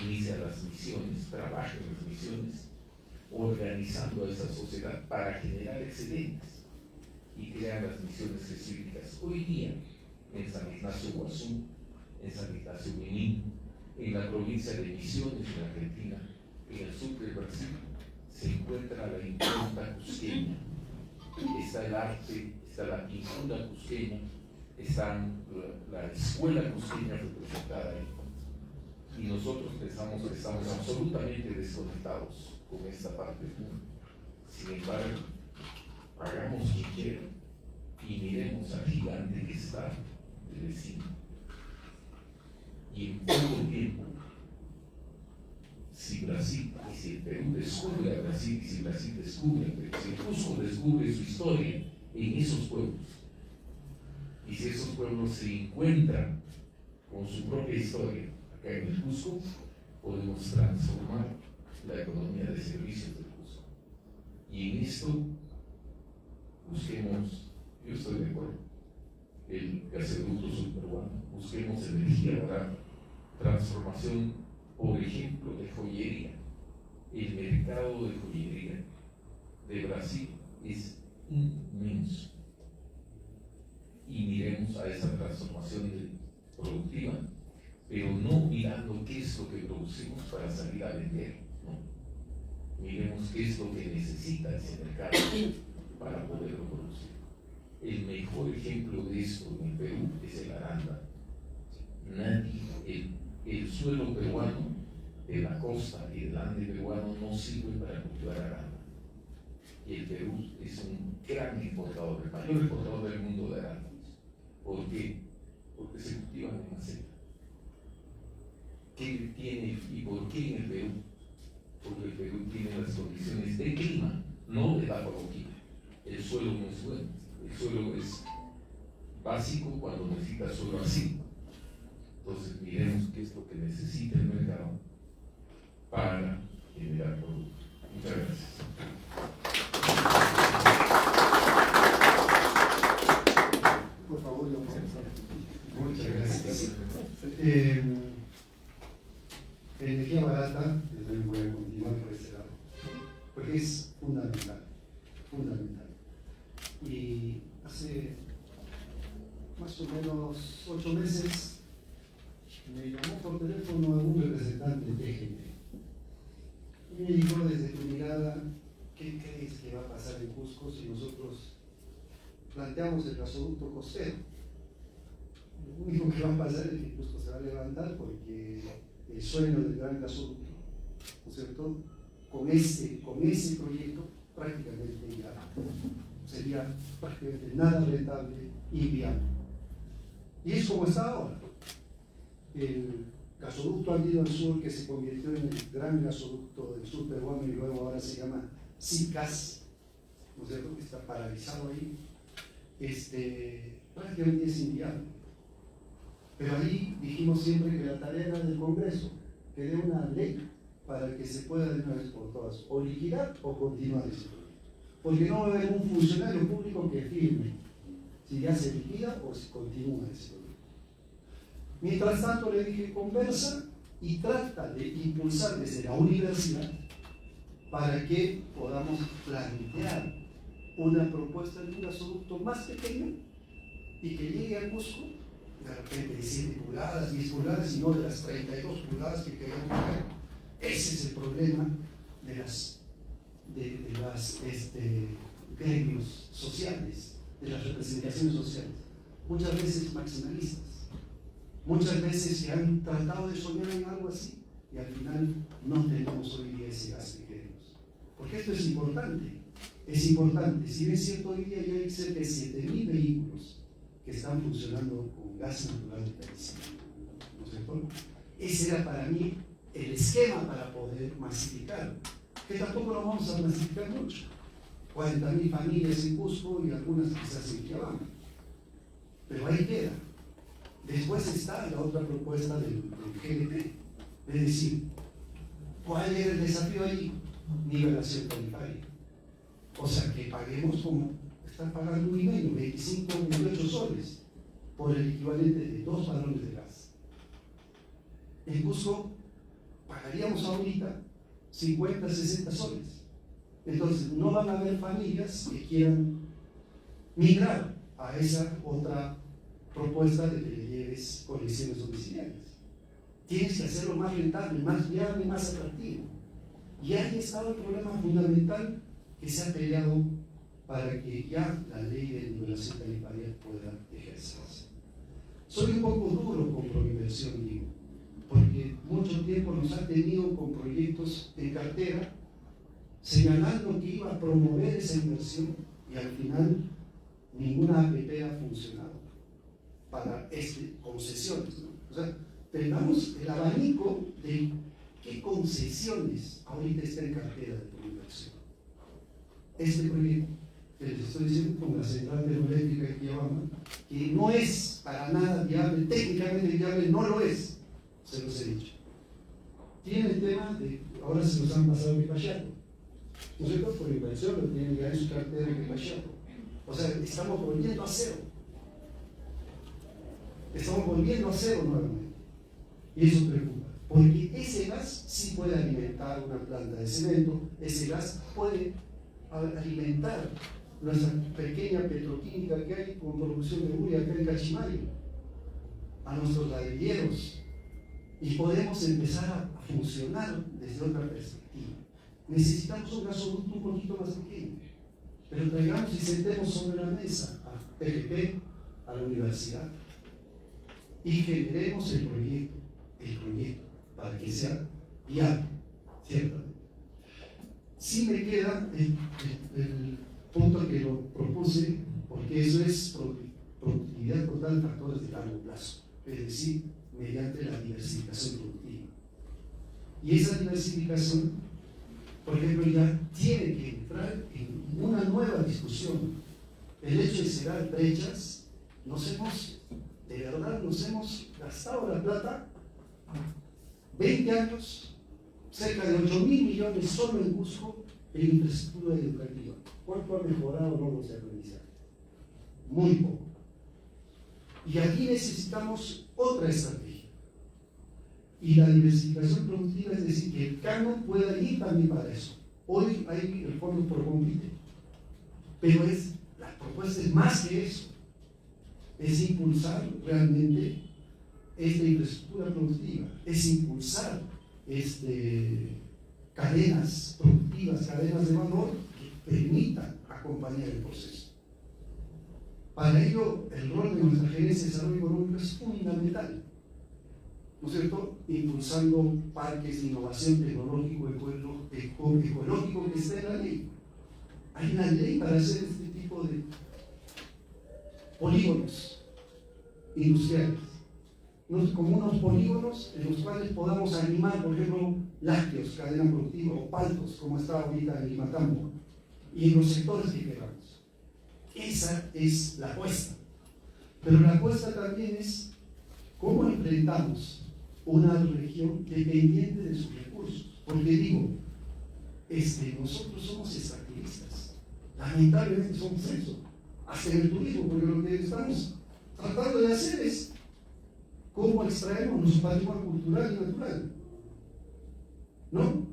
inicia las misiones, trabaja en las misiones, organizando a esa sociedad para generar excedentes y crear las misiones jesuíticas. Hoy día, en San Ignacio Guazú, en San Ignacio Benín, en la provincia de Misiones, en Argentina, en el sur del Brasil, se encuentra la impronta cusqueña. Está el arte, está la pintura cusqueña, está la escuela cusqueña representada ahí. Y nosotros pensamos que estamos absolutamente desconectados con esta parte del mundo. Sin embargo, hagamos quien quiera y miremos al gigante que está de vecino. Y en poco tiempo, si Brasil y si el Perú descubre a Brasil y si Brasil descubre a Perú, si el Cusco descubre su historia en esos pueblos, y si esos pueblos se encuentran con su propia historia acá en el Cusco, podemos transformar la economía de servicios del Cusco. Y en esto busquemos, yo estoy de acuerdo, el gasoducto subperuano, busquemos energía barata, transformación, por ejemplo, de joyería. El mercado de joyería de Brasil es inmenso. Y miremos a esa transformación productiva, pero no mirando qué es lo que producimos para salir a vender, ¿no? Miremos qué es lo que necesita ese mercado para poderlo producir. El mejor ejemplo de esto en el Perú es el arándano. El suelo peruano de la costa y del Ande peruano no sirve para cultivar arándano. Y el Perú es un gran importador, el mayor importador del mundo de arándanos. ¿Por qué? Porque se cultivan en maceta. ¿Qué tiene y por qué en el Perú? Porque el Perú tiene las condiciones de clima, no de la ecología. El suelo no es bueno, el suelo es básico cuando necesita solo así. Entonces miremos qué es lo que necesita el mercado para generar producto. Muchas gracias. Por favor, yo muchas gracias. Energía barata, yo también voy a continuar por ese lado, porque es fundamental, fundamental. Y hace más o menos 8 meses me llamó por teléfono algún representante de TGT y me dijo desde tu mirada, ¿qué crees que va a pasar en Cusco si nosotros planteamos el gasoducto costero? Lo único que va a pasar es que Cusco se va a levantar porque el sueño del gran gasoducto, ¿no es cierto? Con ese proyecto prácticamente ya sería prácticamente nada rentable y inviable. Y es como está ahora. El gasoducto andino del sur, que se convirtió en el gran gasoducto del sur peruano y luego ahora se llama SICAS, ¿no es cierto?, que está paralizado ahí, prácticamente es inviable. Pero ahí dijimos siempre que la tarea era del Congreso, que dé una ley para que se pueda de una vez por todas o liquidar o continuar ese proyecto. Porque no va a haber un funcionario público que firme si ya se liquida o si continúa ese proyecto. Mientras tanto le dije, conversa y trata de impulsar desde la universidad para que podamos plantear una propuesta de un gasoducto más pequeño y que llegue a Cusco de repente de 7 pulgadas, 10 pulgadas y no de las 32 pulgadas que queremos tener. Ese es el problema de las gremios sociales, de las representaciones sociales, muchas veces maximalistas. Muchas veces se han tratado de soñar en algo así y al final no tenemos hoy día ese gas que queremos. Porque esto es importante, es importante. Si bien es cierto, hoy día ya hay cerca de 7.000 vehículos que están funcionando con gas natural de Pericina, ¿no es cierto? Ese era para mí el esquema para poder masificar, que tampoco lo vamos a masificar mucho. 40.000 familias en Cusco y algunas quizás en Chabamba. Pero ahí queda. Después está la otra propuesta del GNP, es decir, ¿cuál era el desafío ahí? Nivelación tarifaria. O sea, que paguemos como están pagando 1,5, 25, 28 soles por el equivalente de 2 balones de gas. En Cusco pagaríamos ahorita 50, 60 soles. Entonces, no van a haber familias que quieran migrar a esa otra propuesta de que le lleves conexiones domiciliarias. Tienes que hacerlo más rentable, más viable, más atractivo. Y ahí está el problema fundamental que se ha peleado para que ya la ley de nivelación tarifaria pueda ejercerse. Soy un poco duro con Proinversión, digo, porque mucho tiempo nos ha tenido con proyectos en cartera señalando que iba a promover esa inversión y al final ninguna APP ha funcionado para concesiones, ¿no? O sea, tengamos el abanico de qué concesiones ahorita está en cartera de Proinversión. Este proyecto que les estoy diciendo con la central termoeléctrica de Chabamba, que no es para nada viable, técnicamente viable, no lo es, se los he dicho. Tiene el tema de, ahora se nos han pasado Pipachato, ¿no es cierto? Proinversión lo tiene ya en su cartera de Pipachato. O sea, estamos volviendo a cero. Estamos volviendo a cero nuevamente. Y eso preocupa, porque ese gas sí puede alimentar una planta de cemento, ese gas puede alimentar nuestra pequeña petroquímica que hay con producción de urea acá en Cachimayo, a nuestros ladrilleros, y podemos empezar a funcionar desde otra perspectiva. Necesitamos un gasoducto un poquito más pequeño, pero traigamos y sentemos sobre la mesa a PGP, a la universidad, y generemos el proyecto para que sea viable, ¿cierto? Sí me queda el punto que lo propuse, porque eso es productividad total, factores de largo plazo, es decir, mediante la diversificación productiva. Y esa diversificación, por ejemplo, ya tiene que entrar en una nueva discusión. El hecho de cerrar brechas de verdad, nos hemos gastado la plata, 20 años, cerca de 8.000 millones solo en Cusco en infraestructura educativa. ¿Cuánto ha mejorado los de aprendizaje? Muy poco. Y aquí necesitamos otra estrategia. Y la diversificación productiva, es decir, que el canon pueda ir también para eso. Hoy hay el fondo Procompite, pero la propuesta es más que eso. Es impulsar realmente esta infraestructura productiva, es impulsar cadenas productivas, cadenas de valor que permitan acompañar el proceso. Para ello, el rol de nuestra Gerencia de Desarrollo Económico es fundamental, ¿no es cierto? Impulsando parques de innovación tecnológico ecológico que está en la ley. Hay una ley para hacer este tipo de polígonos industriales, como unos polígonos en los cuales podamos animar, por ejemplo, lácteos, cadena productiva, o paltos, como está ahorita en Limatambo, y en los sectores que queramos. Esa es la apuesta. Pero la apuesta también es cómo enfrentamos una región dependiente de sus recursos. Porque digo, nosotros somos extractivistas, lamentablemente somos eso, hasta en el turismo, porque lo que estamos tratando de hacer es cómo extraemos nuestro patrimonio cultural y natural, ¿no?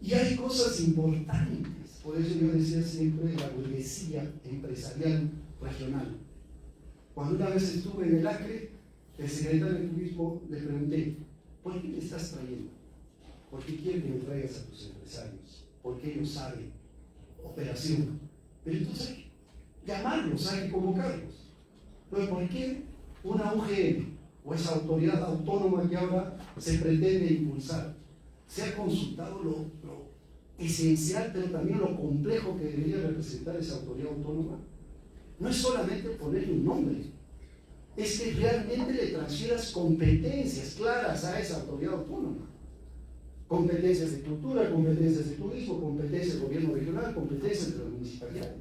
Y hay cosas importantes, por eso yo decía siempre la burguesía empresarial regional. Cuando una vez estuve en el Acre, el secretario de Turismo le pregunté, ¿por qué me estás trayendo? ¿Por qué quiero que me traigas a tus empresarios? Porque ellos saben operación. Pero entonces hay que llamarlos, hay que convocarlos. Entonces, ¿por qué una UGM o esa autoridad autónoma que ahora se pretende impulsar? Se ha consultado lo esencial, pero también lo complejo que debería representar esa autoridad autónoma. No es solamente ponerle un nombre, es que realmente le transfieras competencias claras a esa autoridad autónoma. Competencias de cultura, competencias de turismo, competencias del gobierno regional, competencias de las municipalidades,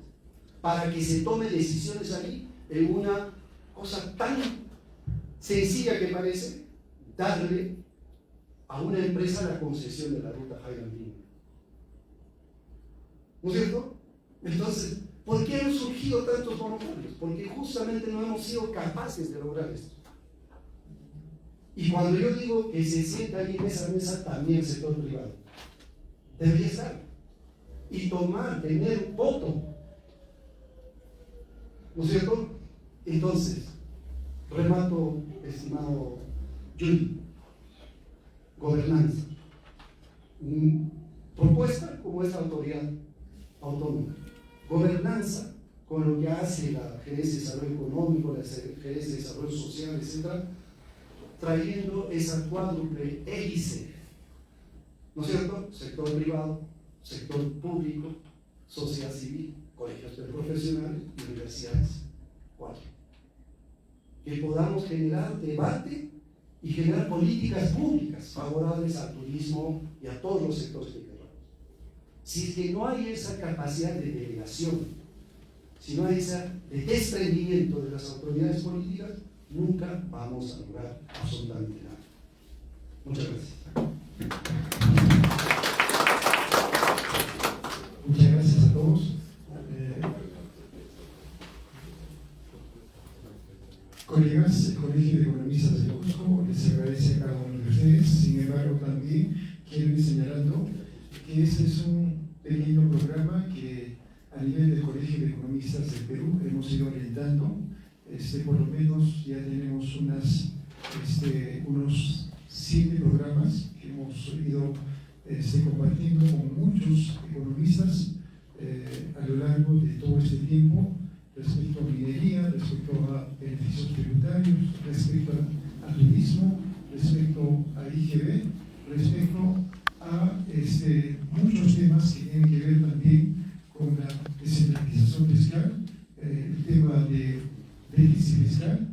para que se tomen decisiones ahí en una cosa tan sencilla que parece darle a una empresa la concesión de la ruta Jaime-Andino. ¿No es cierto? Entonces, ¿por qué han surgido tantos monopolios? Porque justamente no hemos sido capaces de lograr esto. Y cuando yo digo que se sienta ahí en esa mesa, también el sector privado debería estar y tener un voto, ¿no es cierto? Entonces, remato, estimado Juli, gobernanza, propuesta como esta autoridad autónoma, gobernanza con lo que hace la Gerencia de Desarrollo Económico, la Gerencia de Desarrollo Social, etc., trayendo esa cuádruple hélice, ¿no es cierto? Sector privado, sector público, sociedad civil, colegios profesionales y universidades. 4. Que podamos generar debate y generar políticas públicas favorables al turismo y a todos los sectores que queramos. Si es que no hay esa capacidad de delegación, si no hay esa de desprendimiento de las autoridades políticas, nunca vamos a lograr absolutamente nada. Muchas gracias. Muchas gracias a todos. Colegas, el Colegio de Economistas de Cusco les agradece a cada uno de ustedes. Sin embargo, también quiero ir señalando que este es un pequeño programa que a nivel del Colegio de Economistas del Perú hemos ido orientando. Por lo menos ya tenemos unos 7 programas que hemos ido compartiendo con muchos economistas a lo largo de todo este tiempo, respecto a minería, respecto a beneficios tributarios, respecto a turismo, respecto a IGB, respecto a muchos temas que tienen que ver también con la descentralización fiscal, el tema de déficit fiscal,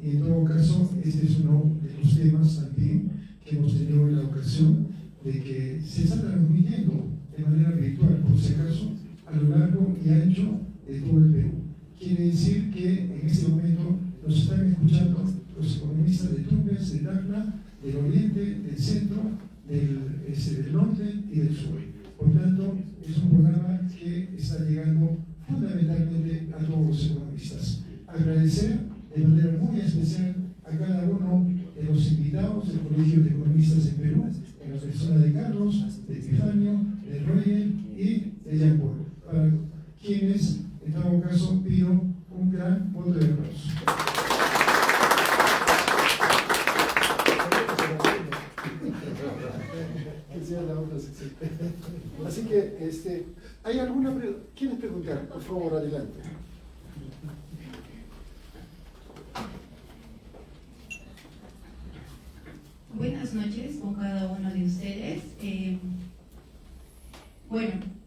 y en todo caso este es uno de los temas también que hemos tenido la ocasión de que se está transmitiendo de manera virtual, por si acaso, a lo largo y ancho de todo el Perú. Quiere decir que en este momento nos están escuchando los economistas de Tumbes, de Tacna, del Oriente, del Centro, del Norte y del Sur. Por tanto, es un programa que está llegando fundamentalmente a todos los economistas. Agradecer de manera muy especial a cada uno de los invitados del Colegio de Economistas en Perú, en la persona de Carlos, de Epifanio, de Roger y de Jean-Paul, para quienes, en todo caso, pido un gran voto de aplauso. Así que, ¿hay alguna pregunta? ¿Quieres preguntar? Por favor, adelante. Buenas noches con cada uno de ustedes.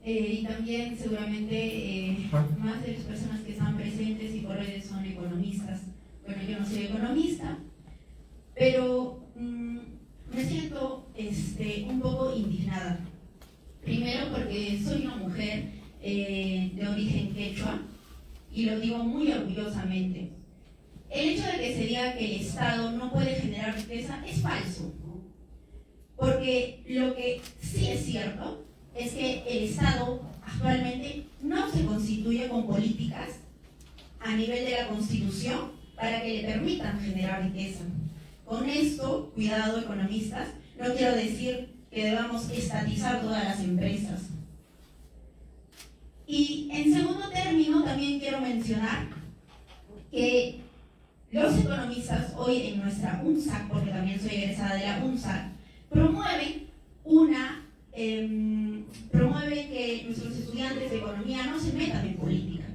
Y también seguramente más de las personas que están presentes y por redes son economistas. Bueno, yo no soy economista, pero me siento un poco indignada. Primero porque soy una mujer de origen quechua y lo digo muy orgullosamente. El hecho de que se diga que el Estado no puede generar riqueza es falso, porque lo que sí es cierto es que el Estado actualmente no se constituye con políticas a nivel de la Constitución para que le permitan generar riqueza. Con esto, cuidado economistas, no quiero decir que debamos estatizar todas las empresas. Y en segundo término también quiero mencionar que los economistas hoy en nuestra UNSAC, porque también soy egresada de la UNSAC, promueven que nuestros estudiantes de economía no se metan en política.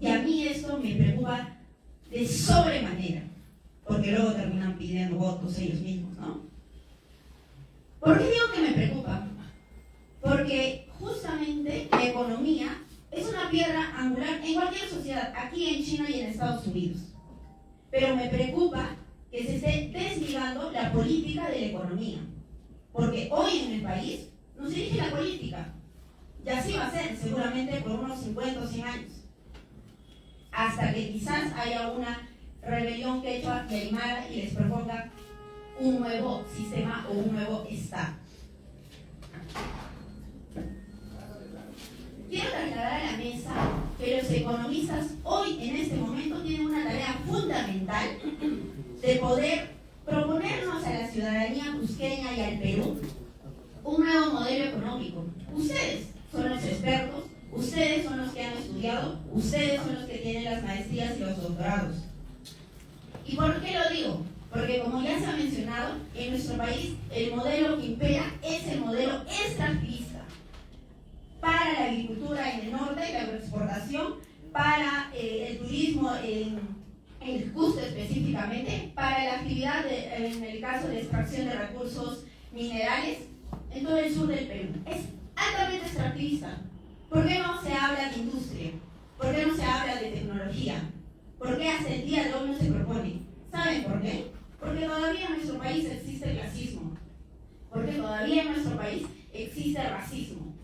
Y a mí esto me preocupa de sobremanera, porque luego terminan pidiendo votos ellos mismos, ¿no? ¿Por qué digo que me preocupa? Porque justamente la economía es una piedra angular en cualquier sociedad, aquí en China y en Estados Unidos. Pero me preocupa que se esté desligando la política de la economía. Porque hoy en el país nos dirige la política. Y así va a ser, seguramente por unos 50 o 100 años. Hasta que quizás haya una rebelión quechua y aymara y les proponga un nuevo sistema o un nuevo Estado. Quiero trasladar a la mesa que los economistas hoy, en este momento, tienen una tarea fundamental de poder proponernos a la ciudadanía cusqueña y al Perú un nuevo modelo económico. Ustedes son los expertos, ustedes son los que han estudiado, ustedes son los que tienen las maestrías y los doctorados. ¿Y por qué lo digo? Porque como ya se ha mencionado, en nuestro país el modelo que impera es el modelo extractivista. Para la agricultura en el norte, la agroexportación, para el turismo en el Cusco específicamente, para la actividad en el caso de extracción de recursos minerales en todo el sur del Perú. Es altamente extractivista. ¿Por qué no se habla de industria? ¿Por qué no se habla de tecnología? ¿Por qué hasta el día de hoy no se propone? ¿Saben por qué? Porque todavía en nuestro país existe el clasismo. Porque todavía en nuestro país existe el racismo.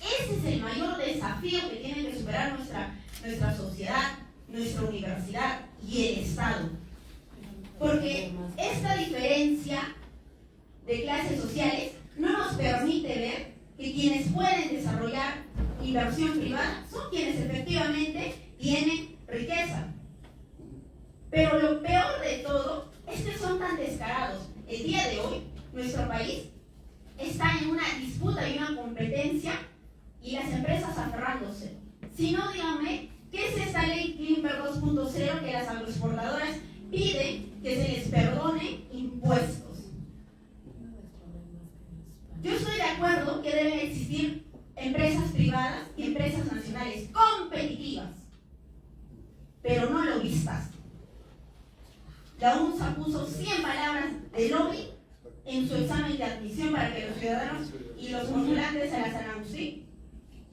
Ese es el mayor desafío que tiene que superar nuestra sociedad, nuestra universidad y el Estado. Porque esta diferencia de clases sociales no nos permite ver que quienes pueden desarrollar inversión privada son quienes efectivamente tienen riqueza. Pero lo peor de todo es que son tan descarados. El día de hoy, nuestro país está en una disputa y una competencia y las empresas aferrándose. Si no, díganme, ¿qué es esta ley Klimper 2.0 que las agroexportadoras piden que se les perdone impuestos? Yo estoy de acuerdo que deben existir empresas privadas y empresas nacionales competitivas, pero no lobistas. La UNSA puso 100 palabras de lobby en su examen de admisión para que los ciudadanos y los postulantes a la San Agustín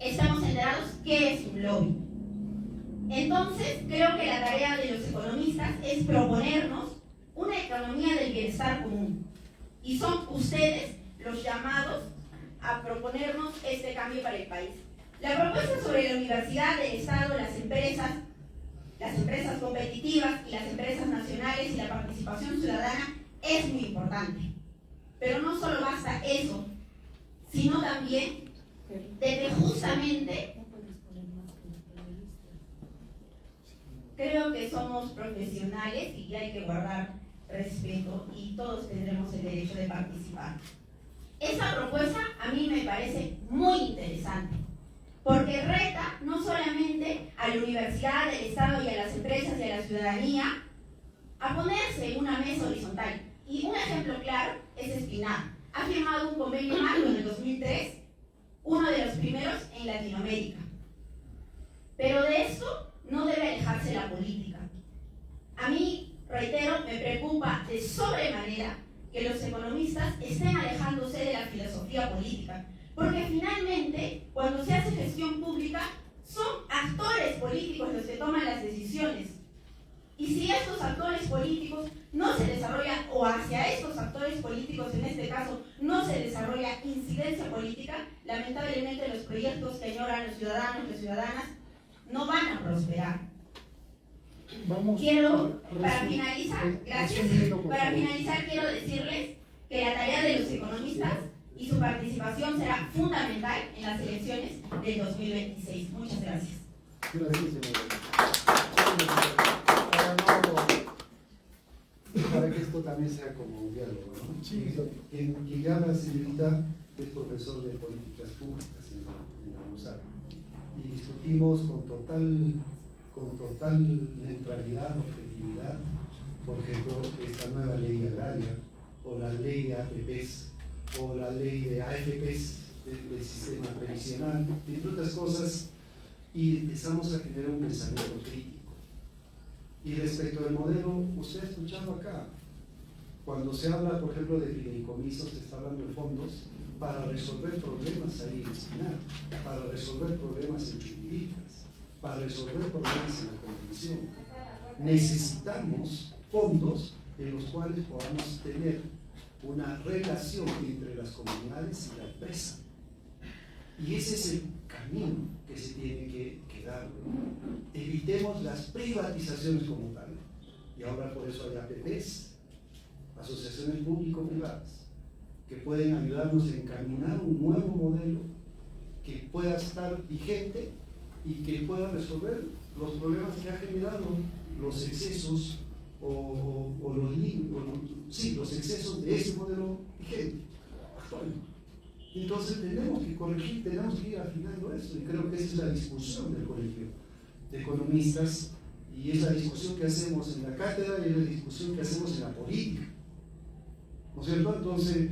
estamos enterados qué es un lobby. Entonces, creo que la tarea de los economistas es proponernos una economía del bienestar común. Y son ustedes los llamados a proponernos este cambio para el país. La propuesta sobre la universidad, el Estado, las empresas las empresas competitivas y las empresas nacionales y la participación ciudadana es muy importante. Pero no solo basta eso, sino también de que justamente creo que somos profesionales y hay que guardar respeto y todos tendremos el derecho de participar. Esa propuesta a mí me parece muy interesante, porque reta no solamente a la universidad, al Estado y a las empresas y a la ciudadanía a ponerse en una mesa horizontal. Y un ejemplo claro es Espinar. Ha firmado un convenio marco en el 2003, uno de los primeros en Latinoamérica. Pero de esto no debe alejarse la política. A mí, reitero, me preocupa de sobremanera que los economistas estén alejándose de la filosofía política, porque finalmente, cuando se hace gestión pública, son actores políticos los que toman las decisiones. Y si estos actores políticos no se desarrolla, o hacia estos actores políticos, en este caso, no se desarrolla incidencia política, lamentablemente los proyectos que añoran los ciudadanos y las ciudadanas no van a prosperar. Quiero, para finalizar, gracias, para finalizar quiero decirles que la tarea de los economistas y su participación será fundamental en las elecciones del 2026. Muchas gracias. Gracias, señora. Para que esto también sea como un diálogo, ¿no? Sí. Quien habla, señorita, es profesor de políticas públicas en la USAC. Y discutimos con total neutralidad, objetividad, por ejemplo, esta nueva ley agraria, o la ley de APPs, o la ley de AFPs, del sistema previsional, entre otras cosas, y empezamos a generar un pensamiento crítico. Y respecto al modelo, usted ha escuchado acá, cuando se habla, por ejemplo, de fideicomisos, se está hablando de fondos para resolver problemas ahí en Espinar, para resolver problemas en Chuquiritas, para resolver problemas en la convención. Necesitamos fondos en los cuales podamos tener una relación entre las comunidades y la empresa. Y ese es el camino que se tiene que dar. Evitemos las privatizaciones como tal. Y ahora por eso hay APPs, asociaciones público-privadas, que pueden ayudarnos a encaminar un nuevo modelo que pueda estar vigente y que pueda resolver los problemas que ha generado los excesos los excesos de ese modelo vigente actual. Entonces tenemos que corregir, tenemos que ir afinando esto, y creo que esa es la discusión del colegio de economistas, y es la discusión que hacemos en la cátedra y es la discusión que hacemos en la política, ¿no es cierto? Entonces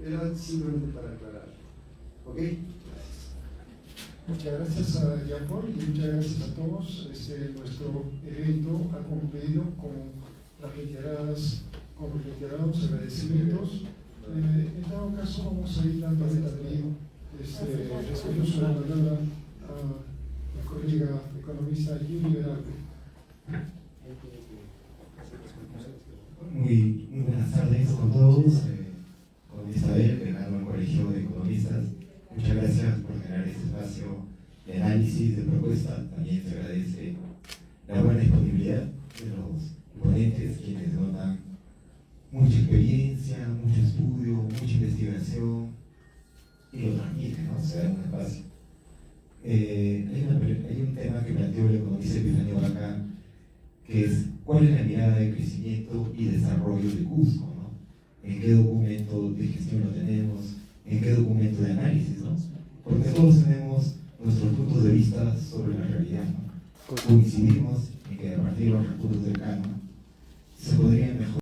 era simplemente para aclarar. ¿Ok? Gracias. Muchas gracias a Jacob y muchas gracias a todos. Nuestro evento ha concluido con los reiterados agradecimientos. En dado caso, vamos a ir dando también respetuoso la palabra al colega economista Yuri Velarde. Muy buenas tardes con todos. Con Isabel, venado al Colegio de Economistas. Muchas gracias por generar este espacio de análisis, de propuesta. También se agradece la buena disponibilidad de los ponentes, quienes notan mucha experiencia, mucho estudio, mucha investigación y lo transmiten, ¿no? Se da un espacio. Hay un tema que planteó el economista Epifanio Vaca, que es cuál es la mirada de crecimiento y desarrollo de Cusco, ¿no? ¿En qué documento de gestión lo tenemos? ¿En qué documento de análisis, ¿no? Porque todos tenemos nuestros puntos de vista sobre la realidad, ¿no? Coincidimos en que a partir de los recursos cercanos